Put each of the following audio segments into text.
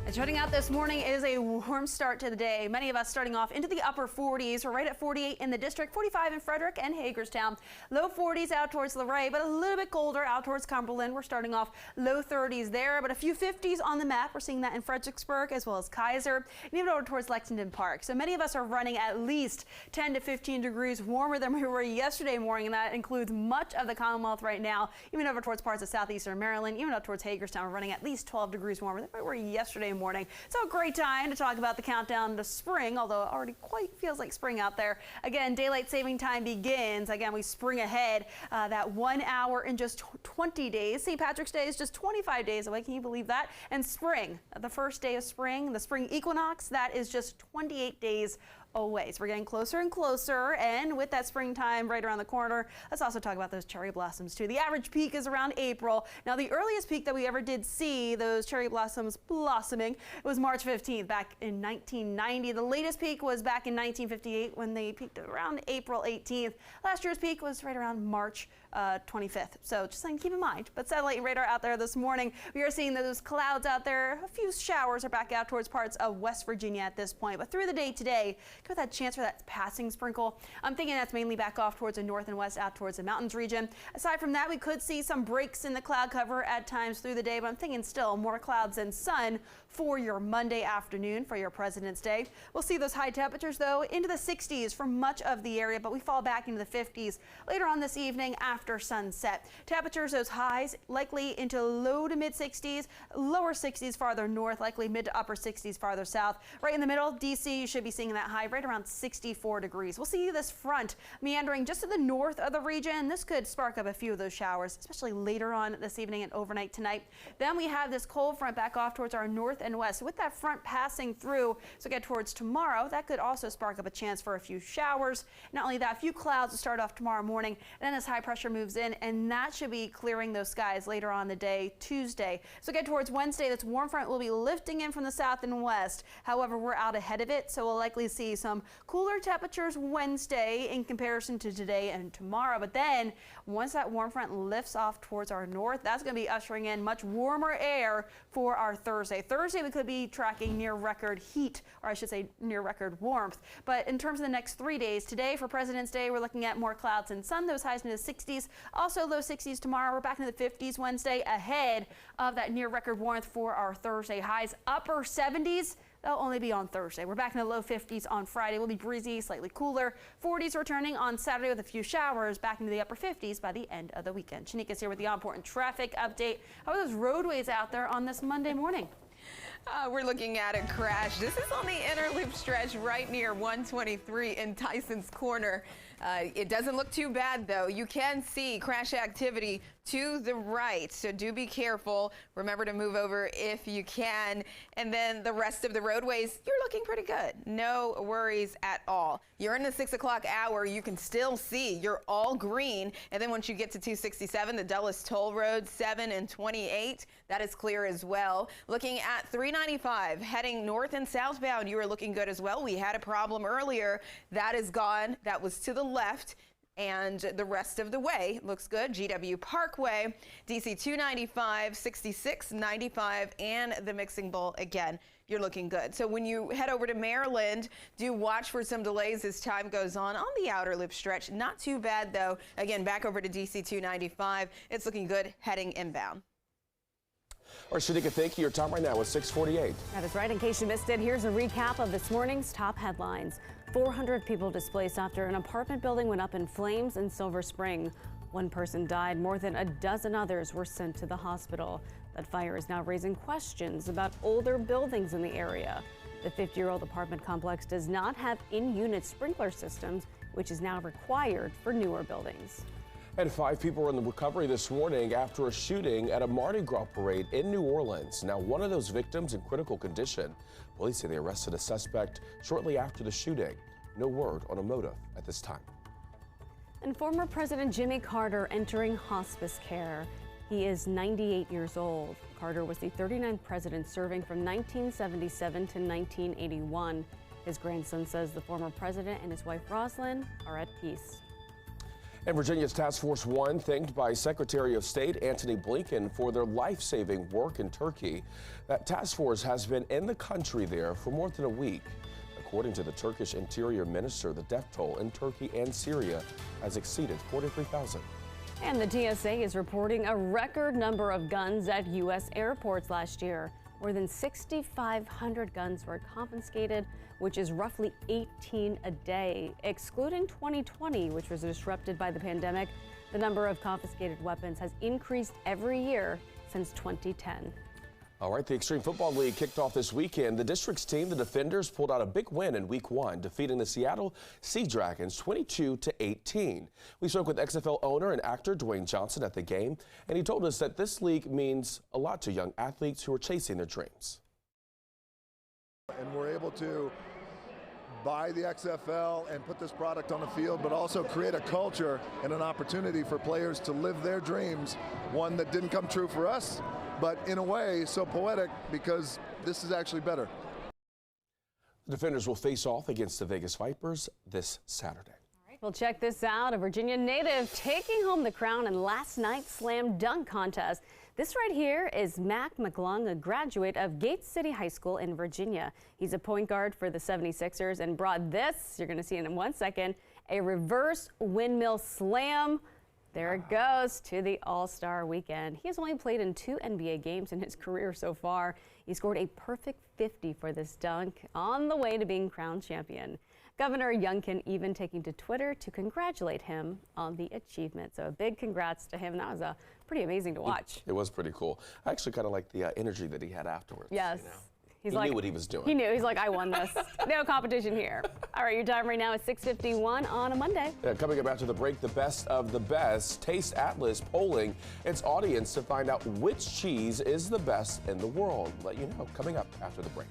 And starting out this morning is a warm start to the day. Many of us starting off into the upper 40s. We're right at 48 in the district, 45 in Frederick and Hagerstown. Low 40s out towards Luray, but a little bit colder out towards Cumberland. We're starting off low 30s there, but a few 50s on the map. We're seeing that in Fredericksburg as well as Kaiser and even over towards Lexington Park. So many of us are running at least 10 to 15 degrees warmer than we were yesterday morning, and that includes much of the Commonwealth right now, even over towards parts of southeastern Maryland, even up towards Hagerstown. We're running at least 12 degrees warmer than we were yesterday morning. So a great time to talk about the countdown to spring, although it already quite feels like spring out there. Again, daylight saving time begins. Again, we spring ahead that 1 hour in just 20 days. St. Patrick's Day is just 25 days away. Can you believe that? And spring, the first day of spring, the spring equinox, that is just 28 days away. So we're getting closer and closer, and with that springtime right around the corner, let's also talk about those cherry blossoms too. The average peak is around April. Now, the earliest peak that we ever did see those cherry blossoms blossoming was March 15th back in 1990. The latest peak was back in 1958 when they peaked around April 18th. Last year's peak was right around March 25th. So just something to keep in mind. But satellite radar out there this morning, we are seeing those clouds out there. A few showers are back out towards parts of West Virginia at this point. But through the day today, with that chance for that passing sprinkle, I'm thinking that's mainly back off towards the north and west out towards the mountains region. Aside from that, we could see some breaks in the cloud cover at times through the day, but I'm thinking still more clouds than sun for your Monday afternoon for your President's Day. We'll see those high temperatures though into the 60s for much of the area, but we fall back into the 50s later on this evening after sunset. Temperatures, those highs likely into low to mid 60s, lower 60s farther north, likely mid to upper 60s farther south. Right in the middle, DC, you should be seeing that high right around 64 degrees. We'll see this front meandering just to the north of the region. This could spark up a few of those showers, especially later on this evening and overnight tonight. Then we have this cold front back off towards our north and west. With that front passing through, so get towards tomorrow, that could also spark up a chance for a few showers. Not only that, a few clouds to start off tomorrow morning, and then this high pressure moves in, and that should be clearing those skies later on the day, Tuesday. So get towards Wednesday, this warm front will be lifting in from the south and west. However, we're out ahead of it, so we'll likely see some cooler temperatures Wednesday in comparison to today and tomorrow. But then once that warm front lifts off towards our north, that's going to be ushering in much warmer air for our Thursday. Thursday, we could be tracking near record heat, or I should say near record warmth. But in terms of the next 3 days, today for President's Day, we're looking at more clouds and sun, those highs into the 60s, also low 60s tomorrow. We're back into the 50s Wednesday, ahead of that near record warmth for our Thursday highs. Upper 70s. They'll only be on Thursday. We're back in the low 50s on Friday. We'll be breezy, slightly cooler. 40s returning on Saturday with a few showers, back into the upper 50s by the end of the weekend. Shanika's here with the all-important traffic update. How are those roadways out there on this Monday morning? We're looking at a crash. This is on the inner loop stretch right near 123 in Tyson's Corner. It doesn't look too bad, though. You can see crash activity to the right, so do be careful. Remember to move over if you can. And then the rest of the roadways, you're looking pretty good. No worries at all. You're in the 6 o'clock hour. You can still see you're all green. And then once you get to 267, the Dulles Toll Road, 7 and 28, that is clear as well. Looking at 395, heading north and southbound, you are looking good as well. We had a problem earlier. That is gone. That was to the left. And the rest of the way looks good. GW Parkway, DC 295, 66, 95, and the Mixing Bowl again. You're looking good. So when you head over to Maryland, do watch for some delays as time goes on the outer loop stretch. Not too bad, though. Again, back over to DC 295. It's looking good heading inbound. All right, Shanika, thank you. Your time right now is 6:48. That is right. In case you missed it, here's a recap of this morning's top headlines. 400 people displaced after an apartment building went up in flames in Silver Spring. One person died. More than a dozen others were sent to the hospital. That fire is now raising questions about older buildings in the area. The 50-year-old apartment complex does not have in-unit sprinkler systems, which is now required for newer buildings. And 5 people were in the recovery this morning after a shooting at a Mardi Gras parade in New Orleans. Now, one of those victims in critical condition. Police say they arrested a suspect shortly after the shooting. No word on a motive at this time. And former President Jimmy Carter entering hospice care. He is 98 years old. Carter was the 39th president serving from 1977 to 1981. His grandson says the former president and his wife Rosalynn are at peace. And Virginia's Task Force One thanked by Secretary of State Antony Blinken for their life-saving work in Turkey. That task force has been in the country there for more than a week. According to the Turkish Interior Minister, the death toll in Turkey and Syria has exceeded 43,000. And the TSA is reporting a record number of guns at U.S. airports last year. More than 6,500 guns were confiscated, which is roughly 18 a day. Excluding 2020, which was disrupted by the pandemic, the number of confiscated weapons has increased every year since 2010. All right, the Extreme Football League kicked off this weekend. The district's team, the Defenders, pulled out a big win in Week 1, defeating the Seattle Sea Dragons 22-18. We spoke with XFL owner and actor Dwayne Johnson at the game, and he told us that this league means a lot to young athletes who are chasing their dreams. And we're able to buy the XFL and put this product on the field, but also create a culture and an opportunity for players to live their dreams, one that didn't come true for us, but in a way so poetic because this is actually better. The Defenders will face off against the Vegas Vipers this Saturday. All right, well, check this out. A Virginia native taking home the crown in last night's slam dunk contest. This right here is Mac McClung, a graduate of Gates City High School in Virginia. He's a point guard for the 76ers and brought this, you're going to see it in 1 second, a reverse windmill slam. There it goes to the All-Star weekend. He has only played in 2 NBA games in his career so far. He scored a perfect 50 for this dunk on the way to being crowned champion. Governor Youngkin even taking to Twitter to congratulate him on the achievement. So a big congrats to him. That was pretty amazing to watch. It was pretty cool. I actually kind of like the energy that he had afterwards. Yes. You know? He knew what he was doing. He knew. He's like, I won this. No competition here. All right, your time right now is 6:51 on a Monday. Coming up after the break, the best of the best. Taste Atlas polling its audience to find out which cheese is the best in the world. Let you know coming up after the break.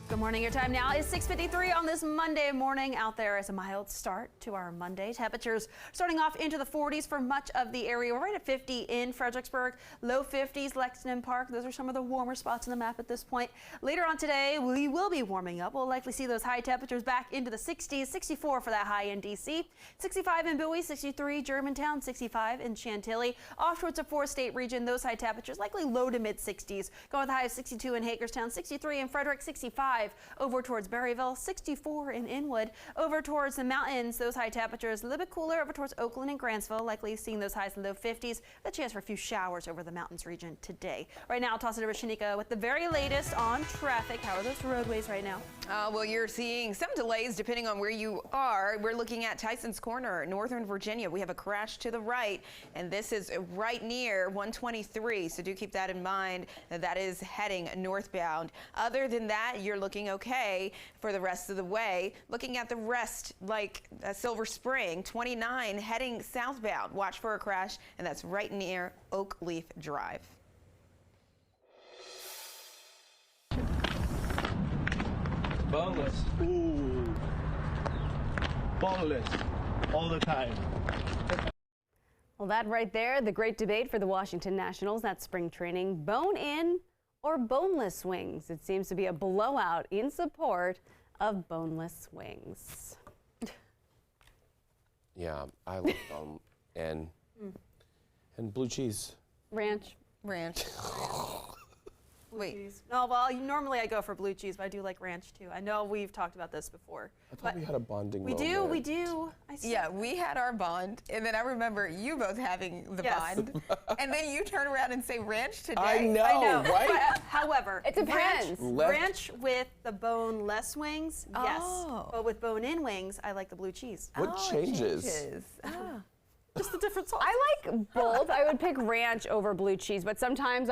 Good morning. Your time now is 6:53 on this Monday morning. Out there is a mild start to our Monday. Temperatures starting off into the 40s for much of the area. We're right at 50 in Fredericksburg, low 50s, Lexington Park. Those are some of the warmer spots on the map at this point. Later on today, we will be warming up. We'll likely see those high temperatures back into the 60s, 64 for that high in D.C., 65 in Bowie, 63 Germantown, 65 in Chantilly. Off towards the 4-state region, those high temperatures likely low to mid 60s. Going with a high of 62 in Hagerstown, 63 in Frederick, 65 65 over towards Berryville, 64 in Inwood. Over towards the mountains, those high temperatures a little bit cooler over towards Oakland and Grantsville, likely seeing those highs in the low 50s. A chance for a few showers over the mountains region today. Right now, I'll toss it over to Shanika with the very latest on traffic. How are those roadways right now? Well, you're seeing some delays depending on where you are. We're looking at Tyson's Corner, Northern Virginia. We have a crash to the right, and this is right near 123, so do keep that in mind. That is heading northbound. Other than that, you're looking okay for the rest of the way. Looking at the rest, like Silver Spring, 29 heading southbound. Watch for a crash, and that's right near Oak Leaf Drive. Boneless. Ooh. Boneless. All the time. Well, that right there, the great debate for the Washington Nationals, that spring training, bone-in or boneless wings. It seems to be a blowout in support of boneless wings. Yeah, I like them. And blue cheese. Ranch. Ranch. Wait. No, well, normally I go for blue cheese, but I do like ranch too. I know we've talked about this before. I thought we had a bonding We moment. do, we do. I see. Yeah, we had our bond, and then I remember you both having the Yes. bond, and then you turn around and say ranch today. I know, I know. right? But, however, It depends. Ranch with the boneless wings, yes. Oh. But with bone-in wings, I like the blue cheese. What Oh, it changes? Ah. Just the different sauce. I like both. I would pick ranch over blue cheese, but sometimes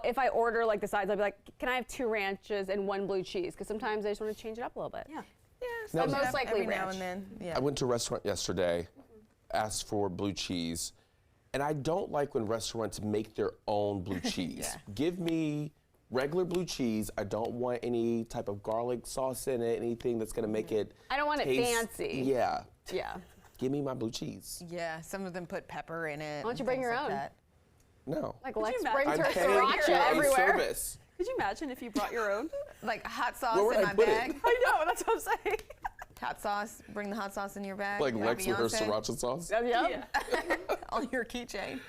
if I order like the sides, I'll be like, can I have 2 ranches and 1 blue cheese? Because sometimes I just want to change it up a little bit. Yeah. Yeah, Now- switch it Most up likely every now ranch. and then. Yeah. I went to a restaurant yesterday, asked for blue cheese, and I don't like when restaurants make their own blue cheese. Yeah. Give me regular blue cheese. I don't want any type of garlic sauce in it, anything that's gonna make it I don't want it taste- fancy. Yeah. Yeah. Give me my blue cheese. Yeah, some of them put pepper in it. Why don't you and bring things your like own? that. No. Like you Lex imagine? brings I'm her paying sriracha for a everywhere. service. Could you imagine if you brought your own? Like hot sauce Where would in I my put it? bag. I know, that's what I'm saying. Hot sauce. Bring the hot sauce in your bag. Like Yeah, Lex with her Beyonce sriracha sauce. Yep. Yeah. on your keychain.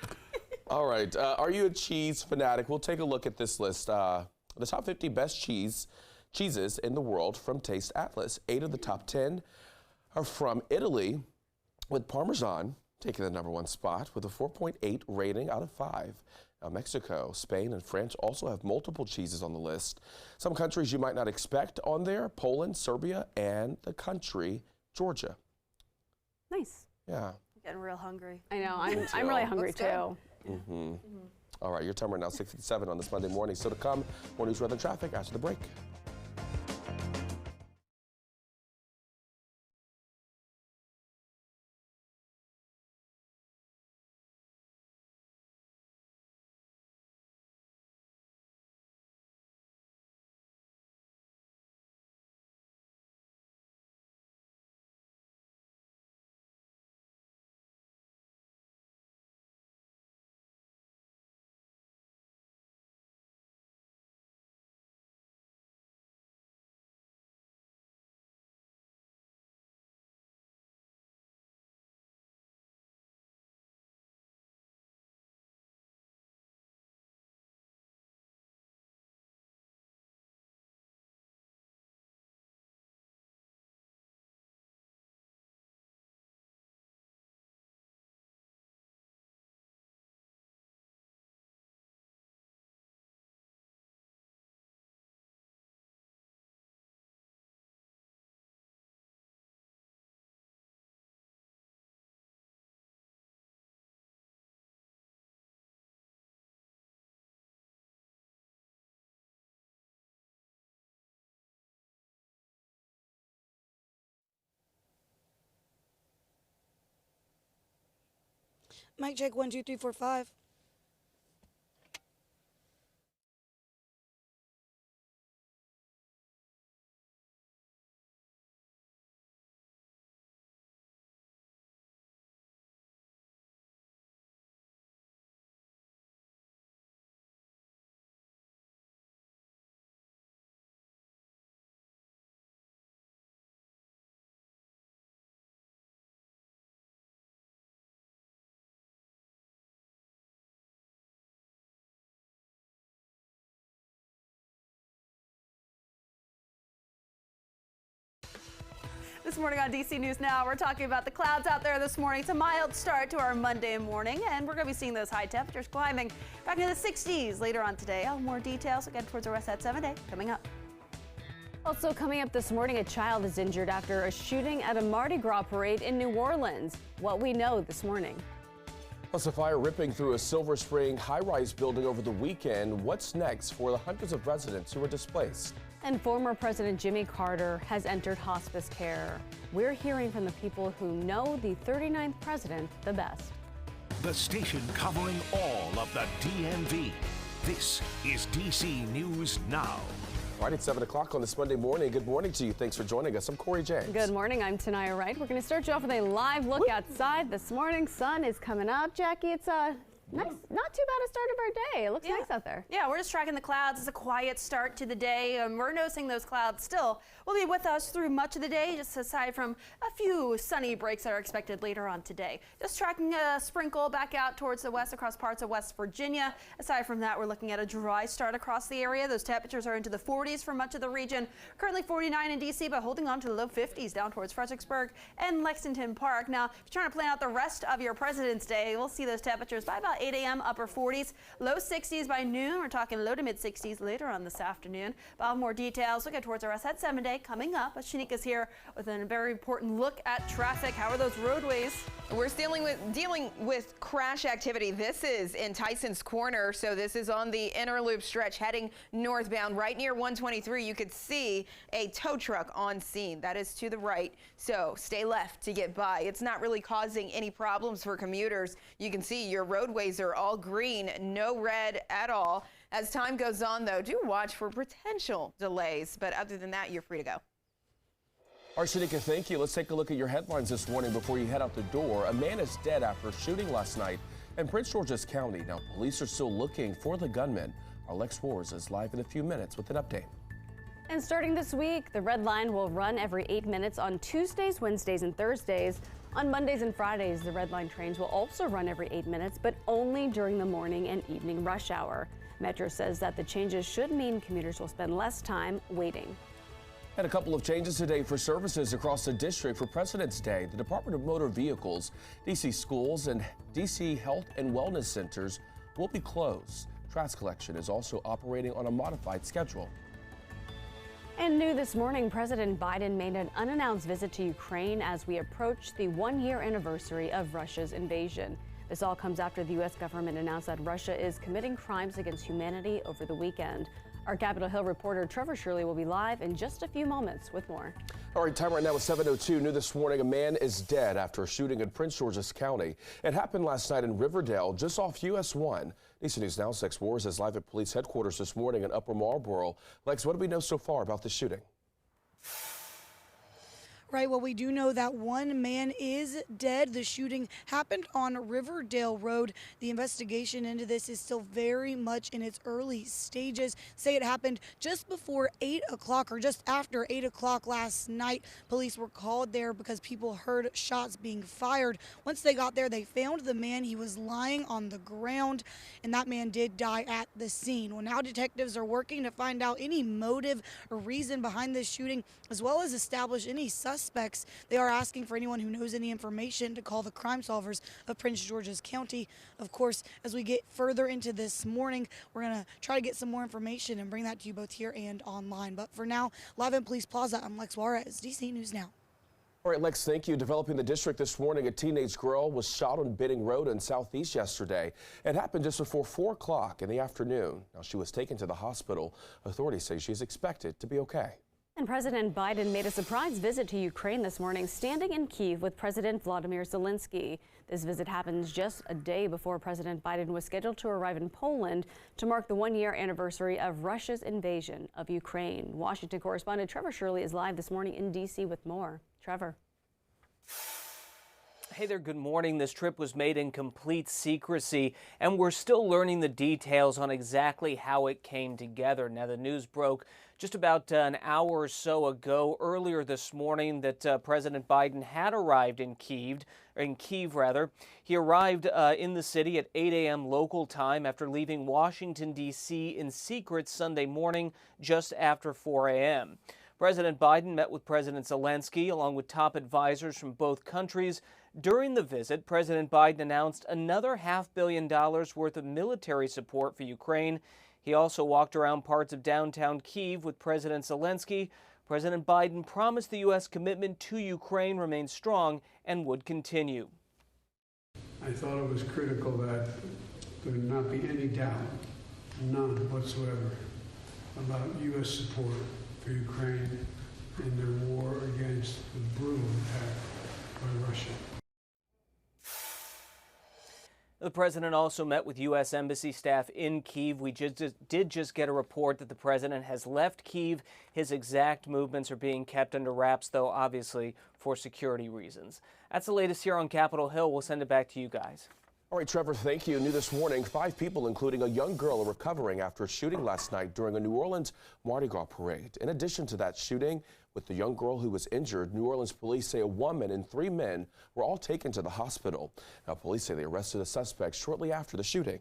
All right. Are you a cheese fanatic? We'll take a look at this list. The top 50 best cheeses in the world from Taste Atlas. 8 of the top 10 are from Italy, with Parmesan taking the #1 spot with a 4.8 rating out of 5. Now, Mexico, Spain, and France also have multiple cheeses on the list. Some countries you might not expect on there: Poland, Serbia, and the country Georgia. Nice. Yeah. I'm getting real hungry. I know. I'm really hungry Looks good. too. All right, your time right now, 6:57 on this Monday morning. Still to come, more news, weather, and traffic after the break. Mic check 1 2 3 4 5. This morning on DC News Now, we're talking about the clouds out there this morning. It's a mild start to our Monday morning, and we're going to be seeing those high temperatures climbing back into the 60s later on today. I'll have more details again towards the rest of that 7-day coming up. Also coming up this morning, a child is injured after a shooting at a Mardi Gras parade in New Orleans. What we know this morning. Plus, a fire ripping through a Silver Spring high-rise building over the weekend. What's next for the hundreds of residents who were displaced? And former President Jimmy Carter has entered hospice care. We're hearing from the people who know the 39th president the best. The station covering all of the DMV. This is DC News Now. Right at 7 o'clock on this Monday morning. Good morning to you. Thanks for joining us. I'm Corey James. Good morning. I'm Tanaya Wright. We're going to start you off with a live look outside this morning. Sun is coming up. Jackie, it's nice, not too bad a start of our day. It looks nice out there. Yeah, we're just tracking the clouds. It's a quiet start to the day. We're noticing those clouds still will be with us through much of the day, just aside from a few sunny breaks that are expected later on today. Just tracking a sprinkle back out towards the west across parts of West Virginia. Aside from that, we're looking at a dry start across the area. Those temperatures are into the 40s for much of the region. Currently 49 in DC, but holding on to the low 50s down towards Fredericksburg and Lexington Park. Now, if you're trying to plan out the rest of your President's Day, we'll see those temperatures by about 8 a.m. upper 40s, low 60s by noon. We're talking low to mid 60s later on this afternoon. But I'll have more details. We'll get towards our rest of that 7-day coming up. Shanika's here with a very important look at traffic. How are those roadways? We're dealing with crash activity. This is in Tyson's Corner, so this is on the inner loop stretch heading northbound right near 123. You could see a tow truck on scene. That is to the right, so stay left to get by. It's not really causing any problems for commuters. You can see your roadways are all green, no red at all. As time goes on, though, do watch for potential delays, but other than that, you're free to go. All right, Shanika, thank you. Let's take a look at your headlines this morning before you head out the door. A man is dead after a shooting last night in Prince George's County. Now, police are still looking for the gunman. Our Lex Wars is live in a few minutes with an update. And starting this week, the Red Line will run every 8 minutes on Tuesdays, Wednesdays, and Thursdays. On Mondays and Fridays, the Red Line trains will also run every 8 minutes, but only during the morning and evening rush hour. Metro says that the changes should mean commuters will spend less time waiting. And a couple of changes today for services across the district for President's Day. The Department of Motor Vehicles, DC schools, and DC health and wellness centers will be closed. Trash collection is also operating on a modified schedule. And new this morning, President Biden made an unannounced visit to Ukraine as we approach the 1-year anniversary of Russia's invasion. This all comes after the U.S. government announced that Russia is committing crimes against humanity over the weekend. Our Capitol Hill reporter Trevor Shirley will be live in just a few moments with more. All right, time right now is 7:02. New this morning, a man is dead after a shooting in Prince George's County. It happened last night in Riverdale, just off US 1. DC News Now, Lex Wars is live at police headquarters this morning in Upper Marlboro. Lex, what do we know so far about the shooting? Right, well, we do know that one man is dead. The shooting happened on Riverdale Road. The investigation into this is still very much in its early stages. Say it happened just before 8 o'clock or just after 8 o'clock last night. Police were called there because people heard shots being fired. Once they got there, they found the man. He was lying on the ground, and that man did die at the scene. Well, now detectives are working to find out any motive or reason behind this shooting, as well as establish any suspects. They are asking for anyone who knows any information to call the Crime Solvers of Prince George's County. Of course, as we get further into this morning, we're going to try to get some more information and bring that to you both here and online. But for now, live in Police Plaza, I'm Lex Juarez, DC News Now. All right, Lex, thank you. Developing the district this morning, a teenage girl was shot on Bidding Road in Southeast yesterday. It happened just before 4 o'clock in the afternoon. Now, she was taken to the hospital. Authorities say she is expected to be okay. And President Biden made a surprise visit to Ukraine this morning, standing in Kyiv with President Vladimir Zelensky. This visit happens just a day before President Biden was scheduled to arrive in Poland to mark the 1-year anniversary of Russia's invasion of Ukraine. Washington correspondent Trevor Shirley is live this morning in D.C. with more. Trevor. Hey there, good morning. This trip was made in complete secrecy, and we're still learning the details on exactly how it came together. Now, the news broke just about an hour or so ago, earlier this morning, that President Biden had arrived in Kyiv. He arrived in the city at 8 a.m. local time after leaving Washington, D.C. in secret Sunday morning just after 4 a.m. President Biden met with President Zelensky along with top advisors from both countries. During the visit, President Biden announced another $500 million worth of military support for Ukraine. He also walked around parts of downtown Kyiv with President Zelensky. President Biden promised the U.S. commitment to Ukraine remains strong and would continue. I thought it was critical that there not be any doubt, none whatsoever, about U.S. support for Ukraine in their war against the brutal attack by Russia. The president also met with U.S. Embassy staff in Kyiv. We did just get a report that the president has left Kyiv. His exact movements are being kept under wraps, though, obviously, for security reasons. That's the latest here on Capitol Hill. We'll send it back to you guys. All right, Trevor, thank you. New this morning, 5 people, including a young girl, are recovering after a shooting last night during a New Orleans Mardi Gras parade. In addition to that shooting with the young girl who was injured, New Orleans police say a woman and 3 men were all taken to the hospital. Now, police say they arrested a suspect shortly after the shooting.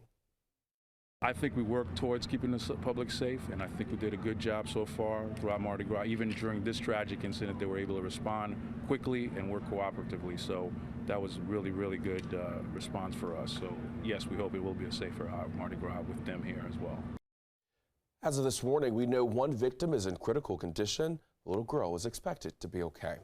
I think we worked towards keeping the public safe, and I think we did a good job so far throughout Mardi Gras. Even during this tragic incident, they were able to respond quickly and work cooperatively. So that was really, really good response for us. So yes, we hope it will be a safer Mardi Gras with them here as well. As of this morning, we know 1 victim is in critical condition. The little girl is expected to be okay.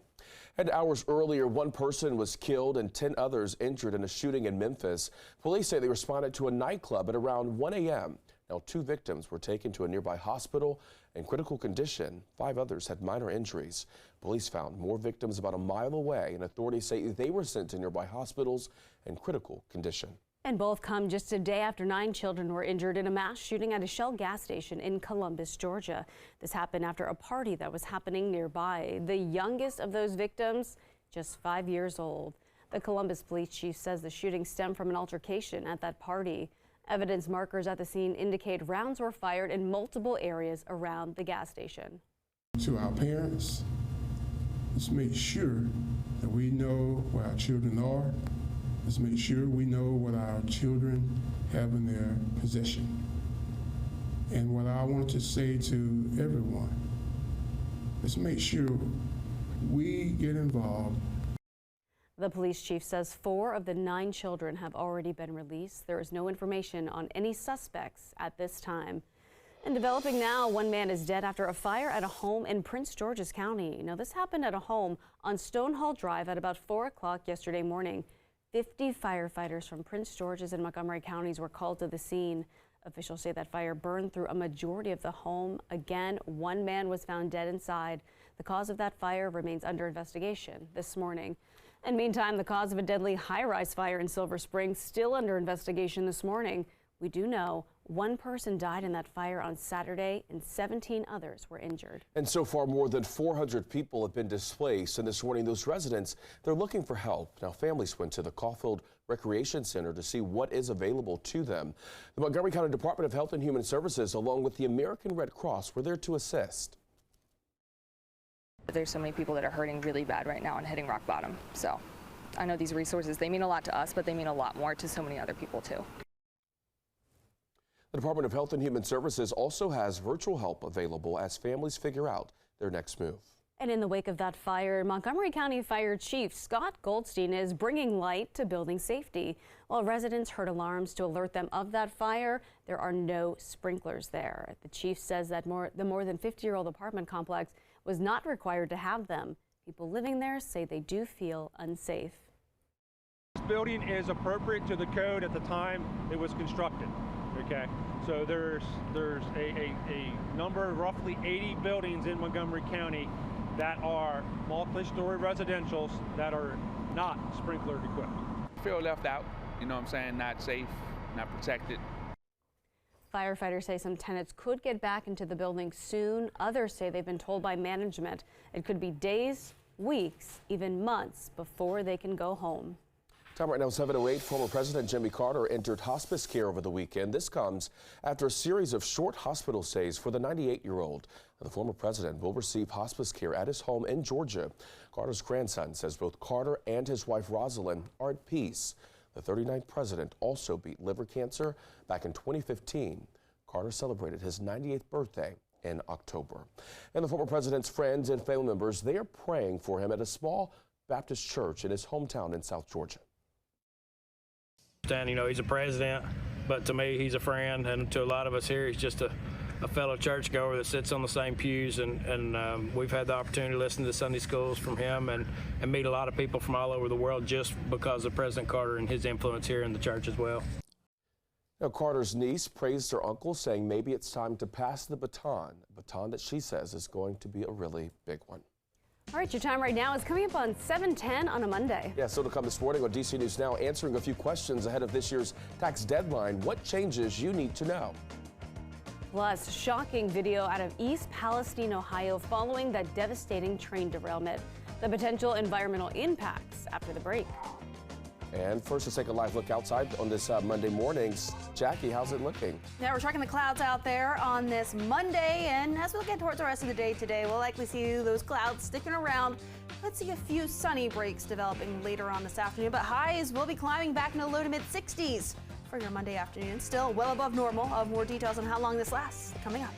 And hours earlier, 1 person was killed and 10 others injured in a shooting in Memphis. Police say they responded to a nightclub at around 1 a.m. Now, 2 victims were taken to a nearby hospital in critical condition. 5 others had minor injuries. Police found more victims about a mile away, and authorities say they were sent to nearby hospitals in critical condition. And both come just a day after 9 children were injured in a mass shooting at a Shell gas station in Columbus, Georgia. This happened after a party that was happening nearby. The youngest of those victims, just 5 years old. The Columbus police chief says the shooting stemmed from an altercation at that party. Evidence markers at the scene indicate rounds were fired in multiple areas around the gas station. To our parents, let's make sure that we know where our children are. Let's make sure we know what our children have in their possession. And what I want to say to everyone, let's make sure we get involved. The police chief says 4 of the 9 children have already been released. There is no information on any suspects at this time. And developing now, 1 man is dead after a fire at a home in Prince George's County. Now, this happened at a home on Stonehall Drive at about 4 o'clock yesterday morning. 50 firefighters from Prince George's and Montgomery counties were called to the scene. Officials say that fire burned through a majority of the home. Again, 1 man was found dead inside. The cause of that fire remains under investigation this morning. And meantime, the cause of a deadly high-rise fire in Silver Spring still under investigation this morning. We do know 1 person died in that fire on Saturday and 17 others were injured. And so far, more than 400 people have been displaced. And this morning, those residents, they're looking for help. Now, families went to the Caulfield Recreation Center to see what is available to them. The Montgomery County Department of Health and Human Services, along with the American Red Cross, were there to assist. There's so many people that are hurting really bad right now and hitting rock bottom. So I know these resources, they mean a lot to us, but they mean a lot more to so many other people too. The Department of Health and Human Services also has virtual help available as families figure out their next move. And in the wake of that fire, Montgomery County Fire Chief Scott Goldstein is bringing light to building safety. While residents heard alarms to alert them of that fire, there are no sprinklers there. The chief says that the more than 50-year-old apartment complex was not required to have them. People living there say they do feel unsafe. This building is appropriate to the code at the time it was constructed. Okay, so there's a number of roughly 80 buildings in Montgomery County that are multi-story residentials that are not sprinkler equipped. Feel left out, you know what I'm saying, not safe, not protected. Firefighters say some tenants could get back into the building soon. Others say they've been told by management it could be days, weeks, even months before they can go home. Time right now, 7:08. Former President Jimmy Carter entered hospice care over the weekend. This comes after a series of short hospital stays for the 98-year-old. The former president will receive hospice care at his home in Georgia. Carter's grandson says both Carter and his wife Rosalind are at peace. The 39th president also beat liver cancer back in 2015. Carter celebrated his 98th birthday in October. And the former president's friends and family members, they are praying for him at a small Baptist church in his hometown in South Georgia. And, you know, he's a president, but to me, he's a friend, and to a lot of us here, he's just a fellow churchgoer that sits on the same pews, and we've had the opportunity to listen to Sunday schools from him and meet a lot of people from all over the world just because of President Carter and his influence here in the church as well. Now, Carter's niece praised her uncle, saying maybe it's time to pass the baton, a baton that she says is going to be a really big one. All right, your time right now is coming up on 7:10 on a Monday. Yeah, so to come this morning on DC News Now, answering a few questions ahead of this year's tax deadline. What changes you need to know? Plus, shocking video out of East Palestine, Ohio, following that devastating train derailment. The potential environmental impacts after the break. And first, let's take a live look outside on this Monday morning. Jackie, how's it looking? Yeah, we're tracking the clouds out there on this Monday, and as we look towards the rest of the day today, we'll likely see those clouds sticking around. Let's see a few sunny breaks developing later on this afternoon, but highs will be climbing back into the low to mid 60s for your Monday afternoon. Still well above normal. I'll have more details on how long this lasts coming up.